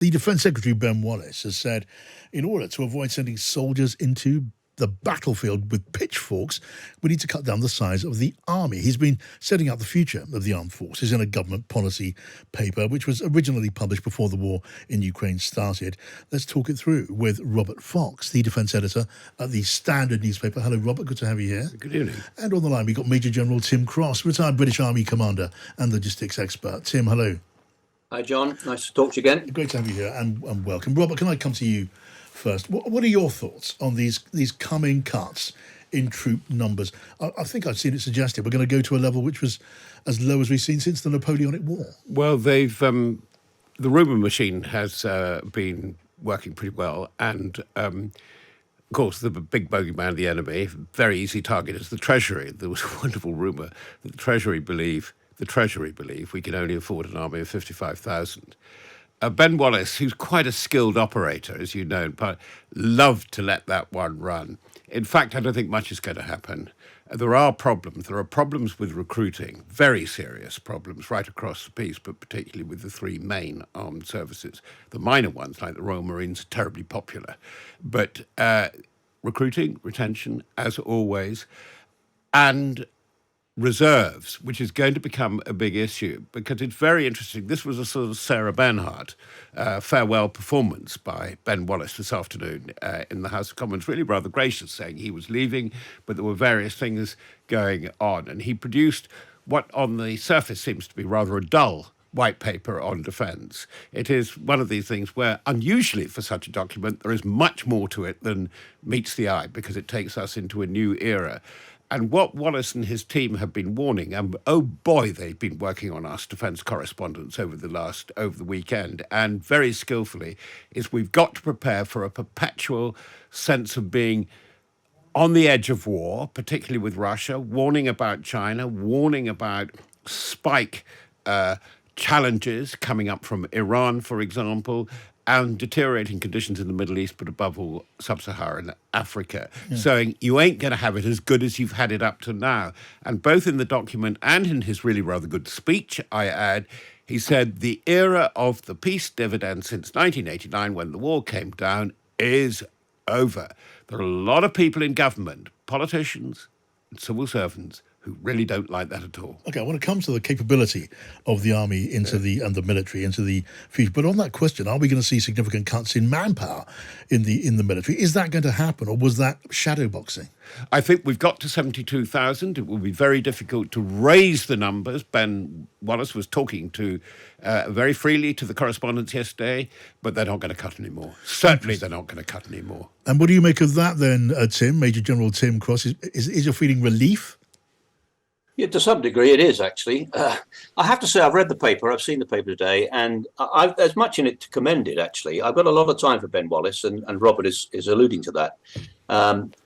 The Defence Secretary Ben Wallace has said in order to avoid sending soldiers into the battlefield with pitchforks, we need to cut down the size of the army. He's been setting out the future of the armed forces in a government policy paper, which was originally published before the war in Ukraine started. Let's talk it through with Robert Fox, the defence editor at the Standard newspaper. Hello, Robert. Good to have you here. Good evening. And on the line, we've got Major General Tim Cross, retired British Army commander and logistics expert. Tim, hello. Hi, John. Nice to talk to you again. Great to have you here and welcome. Robert, can I come to you first? What are your thoughts on these coming cuts in troop numbers? I think I've seen it suggested we're going to go to a level which was as low as we've seen since the Napoleonic War. Well, they've the rumour machine has been working pretty well, and of course the big bogeyman, the enemy, very easy target is the Treasury. There was a wonderful rumour that the Treasury believe we can only afford an army of 55,000. Ben Wallace, who's quite a skilled operator, as you know, loved to let that one run. In fact, I don't think much is going to happen. There are problems. There are problems with recruiting, very serious problems right across the piece, but particularly with the three main armed services. The minor ones, like the Royal Marines, are terribly popular. But recruiting, retention, as always, and reserves, which is going to become a big issue, because it's very interesting. This was a sort of Sarah Bernhardt farewell performance by Ben Wallace this afternoon in the House of Commons, really rather gracious, saying he was leaving, but there were various things going on. And he produced what on the surface seems to be rather a dull white paper on defence. It is one of these things where, unusually for such a document, there is much more to it than meets the eye, because it takes us into a new era. And what Wallace and his team have been warning, and oh boy, they've been working on us defence correspondents over the weekend, and very skillfully, is we've got to prepare for a perpetual sense of being on the edge of war, particularly with Russia, warning about China, warning about spike challenges coming up from Iran, for example, and deteriorating conditions in the Middle East, but above all, sub-Saharan Africa, saying you ain't going to have it as good as you've had it up to now. And both in the document and in his really rather good speech, I add, he said the era of the peace dividend since 1989, when the wall came down, is over. There are a lot of people in government, politicians and civil servants, who really don't like that at all. Okay, I want to come to the capability of the army and the military into the future. But on that question, are we going to see significant cuts in manpower in the military? Is that going to happen, or was that shadow boxing? I think we've got to 72,000. It will be very difficult to raise the numbers. Ben Wallace was talking to very freely to the correspondents yesterday, but they're not going to cut any more. Certainly they're not going to cut any more. And what do you make of that then, Tim, Major General Tim Cross? Is your feeling relief? Yeah, to some degree it is, actually. I have to say, I've read the paper, I've seen the paper today, and there's much in it to commend it, actually. I've got a lot of time for Ben Wallace, and Robert is alluding to that.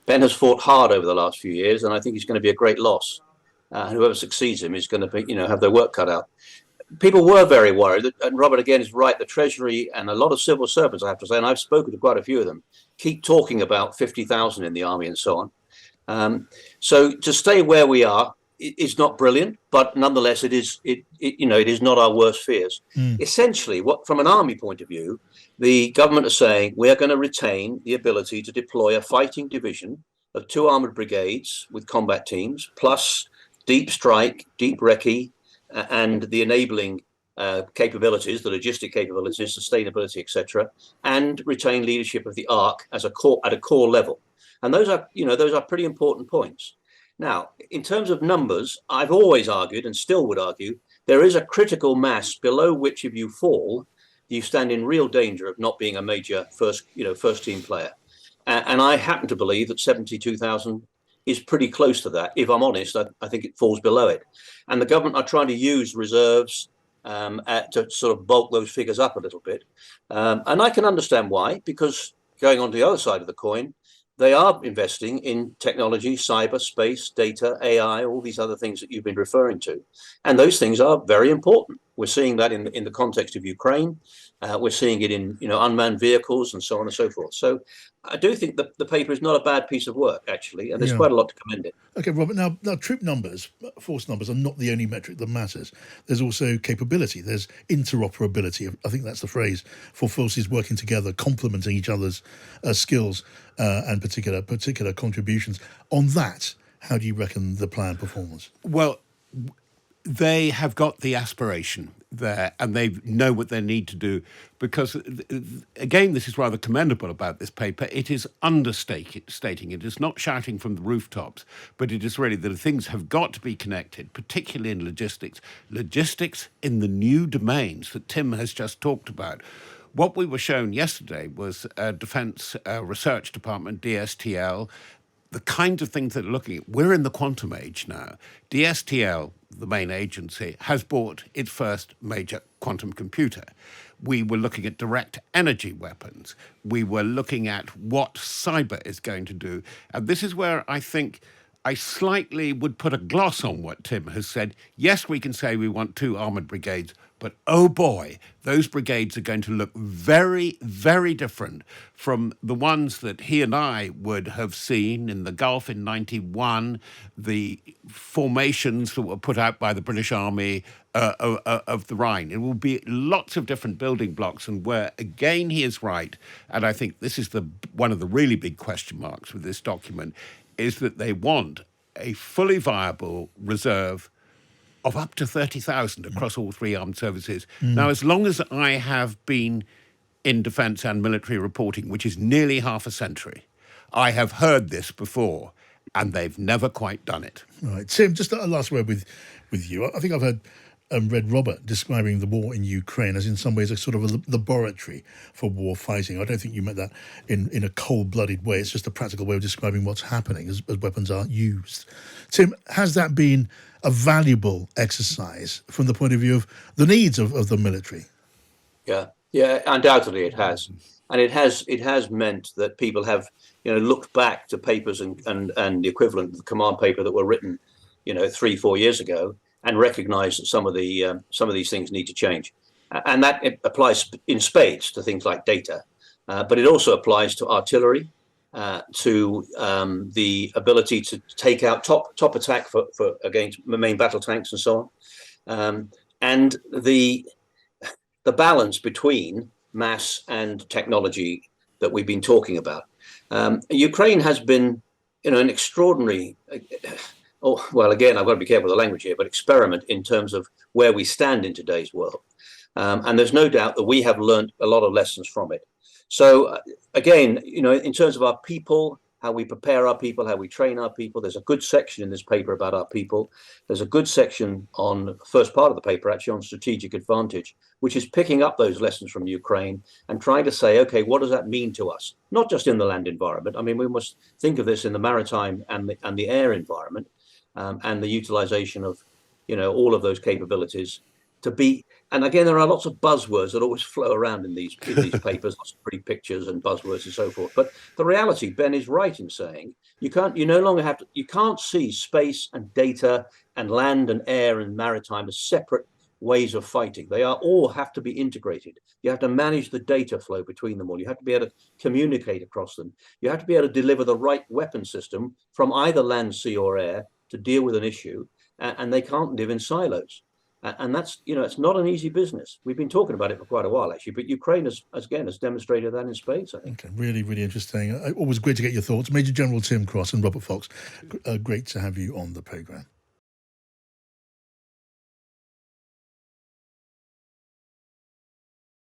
Ben has fought hard over the last few years, and I think he's going to be a great loss. Whoever succeeds him is going to be, have their work cut out. People were very worried, and Robert, again, is right. The Treasury and a lot of civil servants, I have to say, and I've spoken to quite a few of them, keep talking about 50,000 in the army and so on. So to stay where we are, it's not brilliant, but nonetheless, it is not our worst fears. Essentially, from an army point of view, the government are saying we're going to retain the ability to deploy a fighting division of 2 armoured brigades with combat teams, plus deep strike, deep recce, and the enabling capabilities, the logistic capabilities, sustainability, etc., and retain leadership of the ARC as at a core level. And those are pretty important points. Now, in terms of numbers, I've always argued, and still would argue, there is a critical mass below which, if you fall, you stand in real danger of not being a major first team player. And I happen to believe that 72,000 is pretty close to that. If I'm honest, I think it falls below it. And the government are trying to use reserves to sort of bulk those figures up a little bit. And I can understand why, because going on to the other side of the coin, they are investing in technology, cyber, space, data, AI, all these other things that you've been referring to. And those things are very important. We're seeing that in the context of Ukraine. We're seeing it in unmanned vehicles and so on and so forth. So I do think the paper is not a bad piece of work, actually, and there's Yeah. quite a lot to commend it. Okay, Robert. Now, troop numbers, force numbers are not the only metric that matters. There's also capability. There's interoperability. I think that's the phrase for forces working together, complementing each other's skills and particular contributions. On that, how do you reckon the plan performs? Well, they have got the aspiration there and they know what they need to do because, again, this is rather commendable about this paper. It is understating. It is not shouting from the rooftops, but it is really that things have got to be connected, particularly in logistics in the new domains that Tim has just talked about. What we were shown yesterday was a Defence Research Department, DSTL, the kinds of things that they're looking at. We're in the quantum age now. DSTL, the main agency, has bought its first major quantum computer. We were looking at direct energy weapons. We were looking at what cyber is going to do. And this is where I think I slightly would put a gloss on what Tim has said. Yes, we can say we want 2 armoured brigades, but oh boy, those brigades are going to look very, very different from the ones that he and I would have seen in the Gulf in 91, the formations that were put out by the British Army of the Rhine. It will be lots of different building blocks, and where, again, he is right, and I think this is one of the really big question marks with this document, is that they want a fully viable reserve of up to 30,000 across all 3 armed services. Now, as long as I have been in defence and military reporting, which is nearly half a century, I have heard this before, and they've never quite done it. Right, Tim, just a last word with you. I think I've heard read Robert describing the war in Ukraine as in some ways a sort of a laboratory for war fighting. I don't think you meant that in a cold-blooded way. It's just a practical way of describing what's happening as weapons are used. Tim, has that been a valuable exercise from the point of view of the needs of the military? Yeah, undoubtedly it has, and it has meant that people have looked back to papers and the equivalent of the command paper that were written 3-4 years ago, and recognise that some of these things need to change, and that it applies in spades to things like data, but it also applies to artillery, to the ability to take out top attack for against main battle tanks and so on, and the balance between mass and technology that we've been talking about. Ukraine has been an extraordinary. Oh, well, again, I've got to be careful with the language here, but experiment in terms of where we stand in today's world. And there's no doubt that we have learned a lot of lessons from it. So again, in terms of our people, how we prepare our people, how we train our people, there's a good section in this paper about our people. There's a good section on the first part of the paper, actually, on strategic advantage, which is picking up those lessons from Ukraine and trying to say, okay, what does that mean to us? Not just in the land environment. I mean, we must think of this in the maritime and the air environment. And the utilization of, all of those capabilities to be. And again, there are lots of buzzwords that always flow around in these papers, lots of pretty pictures and buzzwords and so forth. But the reality, Ben is right in saying you can't see space and data and land and air and maritime as separate ways of fighting. They all have to be integrated. You have to manage the data flow between them all. You have to be able to communicate across them. You have to be able to deliver the right weapon system from either land, sea, or air to deal with an issue, and they can't live in silos. And that's, it's not an easy business. We've been talking about it for quite a while, actually, but Ukraine has demonstrated that in spades, I think. Okay, really, really interesting. Always great to get your thoughts. Major General Tim Cross and Robert Fox, great to have you on the programme.